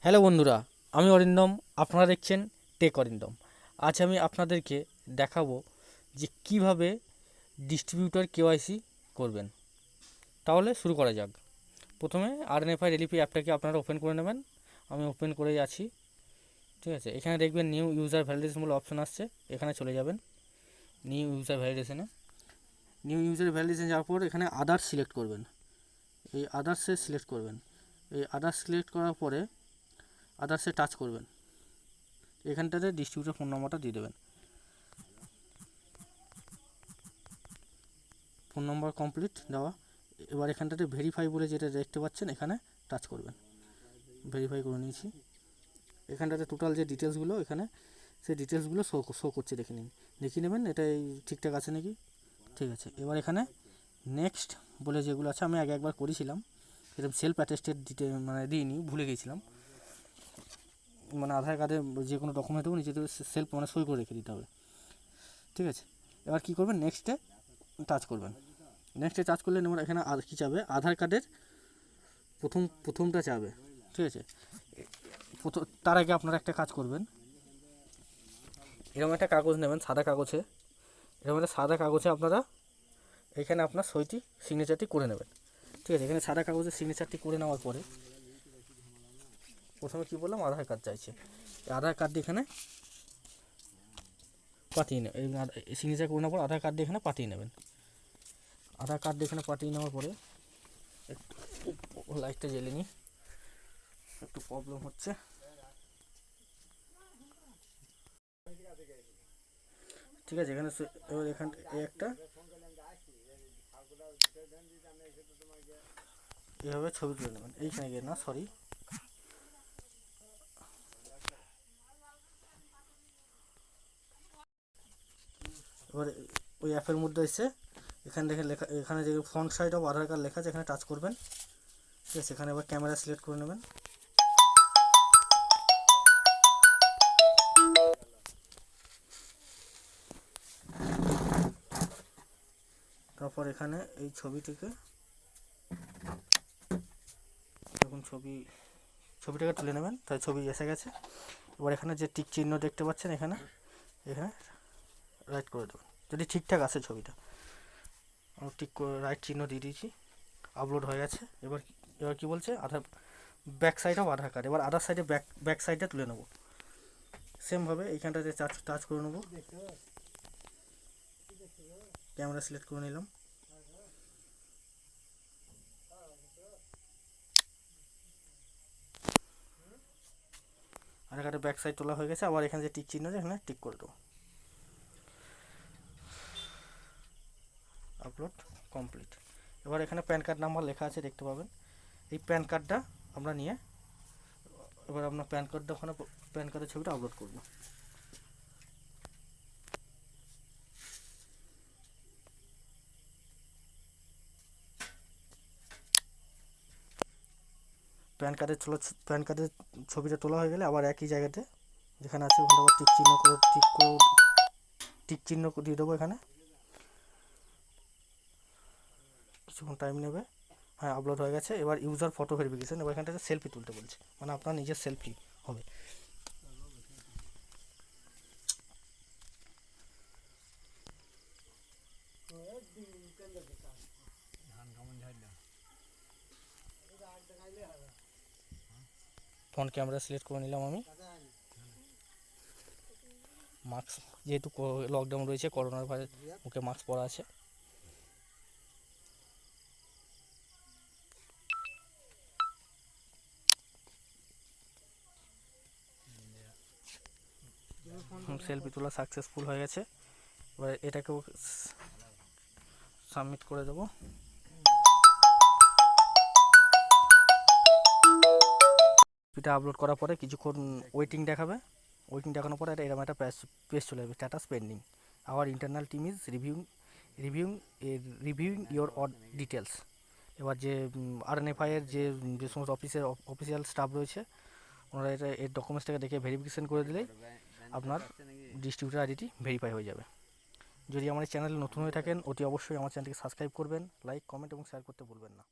Hello বন্ধুরা, আমি অরিন্দম। আপনারা দেখছেন টেক অরিন্দম। আজ আমি আপনাদেরকে দেখাবো যে কিভাবে ডিস্ট্রিবিউটর কেওয়াইসি করবেন। তাহলে শুরু করা যাক। প্রথমে আরএনএফআই রিলিফি অ্যাপটাকে আপনারা ওপেন করে নেবেন। আমি ওপেন করেই আছি। ঠিক আছে, এখানে দেখবেন নিউ ইউজার ভ্যালিডেশন বলে অপশন আসছে, এখানে চলে যাবেন। নিউ ইউজার ভ্যালিডেশনে যাওয়ার পর এখানে আদার্স সিলেক্ট করবেন। এই আদার্সে সিলেক্ট করবেন। এই আদার্স সিলেক্ট করার পরে আদার্সে টাচ করবেন। এখানটাতে ডিস্ট্রিবিউটর ফোন নম্বরটা দিয়ে দেবেন। ফোন নম্বর কমপ্লিট দেওয়া। এবার এখানটাতে ভেরিফাই বলে যেটা দেখতে পাচ্ছেন, এখানে টাচ করবেন। ভেরিফাই করে নিয়েছি। এখানটাতে টোটাল যে ডিটেলসগুলো এখানে সেই ডিটেলসগুলো শো করছে, দেখিয়ে নেবেন এটা এই ঠিকঠাক আছে নাকি। ঠিক আছে, এবার এখানে নেক্সট বলে যেগুলো আছে, আমি একবার করেছিলাম, এরকম সেলফ অ্যাটেস্টেড দিইনি, ভুলে গিয়েছিলাম। আধার কার্ডে যে কোনো ডকুমেন্ট হোক নিজেদের সেলফ সই করে রেখে দিতে হবে। ঠিক আছে, এবার কী করবেন, নেক্সটে টাচ করবেন। নেক্সটে টাচ করলে এবার এখানে কী চাবে, আধার কার্ডের প্রথমটা চাবে। ঠিক আছে, তার আগে আপনারা একটা কাজ করবেন, এরকম একটা কাগজ নেবেন, সাদা কাগজে। এরকম একটা সাদা কাগজে আপনারা এখানে আপনার সিগনেচারটি করে নেবেন। ঠিক আছে, এখানে সাদা কাগজে সিগনেচারটি করে নেওয়ার পরে প্রথমে কী বললাম, আধার কার্ড চাইছে। আধার কার্ড এখানে পাঠিয়ে নেবেন। এই সিগনেচার করে নেওয়ার পর আধার কার্ড এখানে পাঠিয়ে নেবেন। আধার কার্ড এখানে পাঠিয়ে নেওয়ার পরে একটু লাইটটা জ্বেলে নিই, একটু প্রবলেম হচ্ছে। ঠিক আছে, এখানে এবার একটা এভাবে ছবি তুলে নেবেন। এইখানে গিয়ে না, সরি, এবার ওই অ্যাপের মধ্যে এসে এখানে দেখে লেখা, এখানে যে front side of Aadhaar card লেখা আছে, এখানে টাচ করবেন। ঠিক আছে, এখানে এবার ক্যামেরা সিলেক্ট করে নেবেন। তারপর এখানে এই ছবিটাকে ছবিটাকে তুলে নেবেন। তাই ছবি এসে গেছে। এবার এখানে যে টিক চিহ্ন দেখতে পাচ্ছেন, এখানে রাইট করে দেবেন যদি ঠিকঠাক আসে ছবিটা। আমি টিক করে রাইট চিহ্ন দিয়ে দিয়েছি, আপলোড হয়ে গেছে। এবার কি বলছে, Aadhaar back side of Aadhaar card. এবার আধার সাইডে ব্যাক সাইডটা তুলে নেব। সেমভাবে এইখানটাতে টাচ করে নেব। ক্যামেরা সিলেক্ট করে নিলাম। আধার কার্ডের ব্যাক সাইড তোলা হয়ে গেছে। আবার এখানে যে টিক চিহ্ন আছে, এখানে টিক করে দেবো। Upload complete. এবার এখানে প্যান কার্ড নাম্বার লেখা আছে, দেখতে পাবেন। এই প্যান কার্ডটা আমরা নিয়ে এবার আপনার প্যান কার্ডের ছবিটা আপলোড করব। প্যান কার্ডের ছবিটা তোলা হয়ে গেলে আবার একই জায়গাতে যেখানে আছে ওখানে আবার টিক চিহ্ন দিয়ে দেবো। এখানে কিছুক্ষণ টাইম নেবে। হ্যাঁ, আপলোড হয়ে গেছে। এবার ইউজার ফটো ভেরিফিকেশন। এবার এখানটাতে সেলফি তুলতে বলছে, আপনার নিজের সেলফি হবে। ফ্রন্ট ক্যামেরা সিলেক্ট করে নিলাম আমি। মাস্ক, যেহেতু লকডাউন রয়েছে, করোনার ভয়ে মুখে মাস্ক পরা আছে। সেলফি তোলা সাকসেসফুল হয়ে গেছে। এবার এটাকেও সাবমিট করে দেবো। এটা আপলোড করার পরে কিছুক্ষণ ওয়েটিং দেখানোর পরে এটা এরকম একটা পেজ চলে যাবে, status pending. Hour internal team is reviewing your details. এবার যে আরএনএফআই এর যে সমস্ত অফিসিয়াল স্টাফ রয়েছে, ওনারা এর ডকুমেন্টসটাকে দেখে ভেরিফিকেশন করে দিলেই আপনার ডিস্ট্রিবিউটর আইডিটি ভেরিফাই হয়ে যাবে। যদি আমার এই চ্যানেলে নতুন হয়ে থাকেন, অতি অবশ্যই আমার চ্যানেলটিকে সাবস্ক্রাইব করবেন, লাইক, কমেন্ট এবং শেয়ার করতে ভুলবেন না।